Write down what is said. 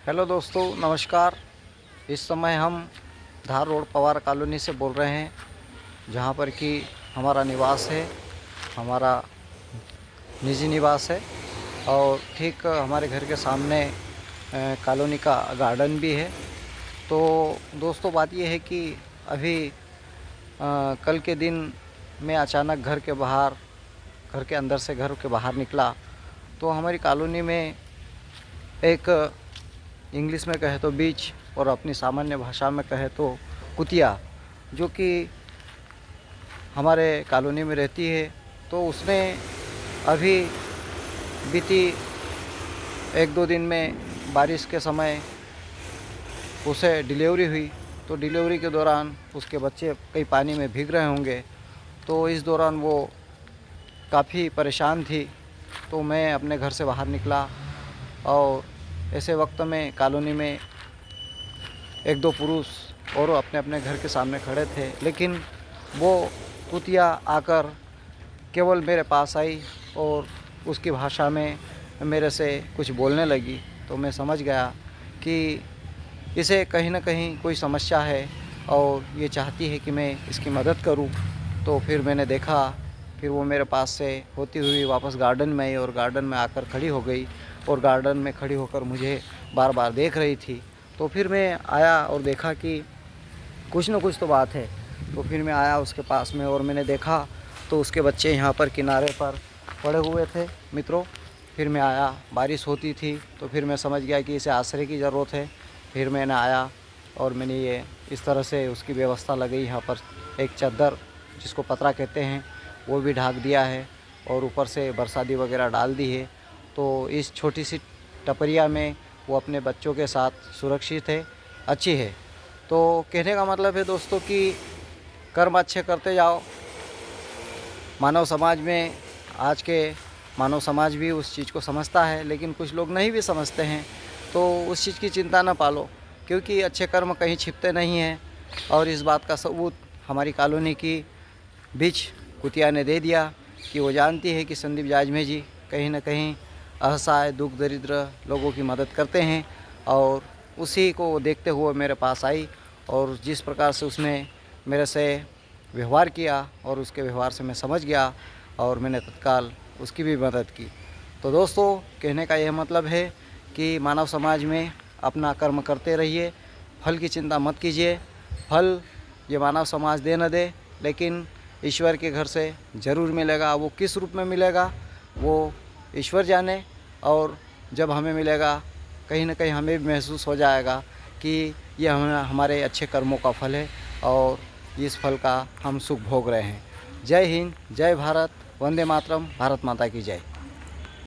Hello दोस्तों, नमस्कार। इस समय हम धार रोड पवार कॉलोनी से बोल रहे हैं, जहाँ पर कि हमारा निवास है, हमारा निजी निवास है। और ठीक हमारे घर के सामने कॉलोनी का गार्डन भी है। तो दोस्तों, बात ये है कि अभी कल के दिन मैं अचानक घर के अंदर से घर के बाहर निकला, तो हमारी कॉलोनी में एक इंग्लिश में कहे तो बीच और अपनी सामान्य भाषा में कहे तो कुतिया, जो कि हमारे कॉलोनी में रहती है। तो उसने अभी बीती 1-2 दिन में बारिश के समय उसे डिलीवरी हुई। तो डिलीवरी के दौरान उसके बच्चे कई पानी में भीग रहे होंगे, तो इस दौरान वो काफ़ी परेशान थी। तो मैं अपने घर से बाहर निकला और ऐसे वक्त में कॉलोनी में 1-2 पुरुष और अपने अपने घर के सामने खड़े थे, लेकिन वो कुतिया आकर केवल मेरे पास आई और उसकी भाषा में मेरे से कुछ बोलने लगी। तो मैं समझ गया कि इसे कहीं ना कहीं कोई समस्या है और ये चाहती है कि मैं इसकी मदद करूं। तो फिर मैंने देखा, फिर वो मेरे पास से होती हुई वापस गार्डन में आई और गार्डन में आकर खड़ी हो गई और गार्डन में खड़ी होकर मुझे बार बार देख रही थी। तो फिर मैं आया और देखा कि कुछ न कुछ तो बात है। तो फिर मैं आया उसके पास में और मैंने देखा तो उसके बच्चे यहाँ पर किनारे पर पड़े हुए थे मित्रों। फिर मैं आया, बारिश होती थी, तो फिर मैं समझ गया कि इसे आश्रय की ज़रूरत है। फिर मैंने आया और मैंने ये इस तरह से उसकी व्यवस्था लगाई। यहाँ पर एक चादर, जिसको पतरा कहते हैं, वो भी ढाक दिया है और ऊपर से बरसाती वगैरह डाल दी है। तो इस छोटी सी टपरिया में वो अपने बच्चों के साथ सुरक्षित है, अच्छी है। तो कहने का मतलब है दोस्तों कि कर्म अच्छे करते जाओ। मानव समाज में आज के मानव समाज भी उस चीज़ को समझता है, लेकिन कुछ लोग नहीं भी समझते हैं। तो उस चीज़ की चिंता न पालो, क्योंकि अच्छे कर्म कहीं छिपते नहीं हैं। और इस बात का सबूत हमारी कॉलोनी की बीच कुतिया ने दे दिया कि वो जानती है कि संदीप जाजमे जी कहीं ना कहीं असहाय, दुख दरिद्र लोगों की मदद करते हैं। और उसी को देखते हुए मेरे पास आई और जिस प्रकार से उसने मेरे से व्यवहार किया और उसके व्यवहार से मैं समझ गया और मैंने तत्काल उसकी भी मदद की। तो दोस्तों, कहने का यह मतलब है कि मानव समाज में अपना कर्म करते रहिए, फल की चिंता मत कीजिए। फल ये मानव समाज दे न दे, लेकिन ईश्वर के घर से ज़रूर मिलेगा। वो किस रूप में मिलेगा वो ईश्वर जाने, और जब हमें मिलेगा कहीं ना कहीं हमें भी महसूस हो जाएगा कि ये हमारे अच्छे कर्मों का फल है और इस फल का हम सुख भोग रहे हैं। जय हिंद, जय भारत, वंदे मातरम, भारत माता की जय।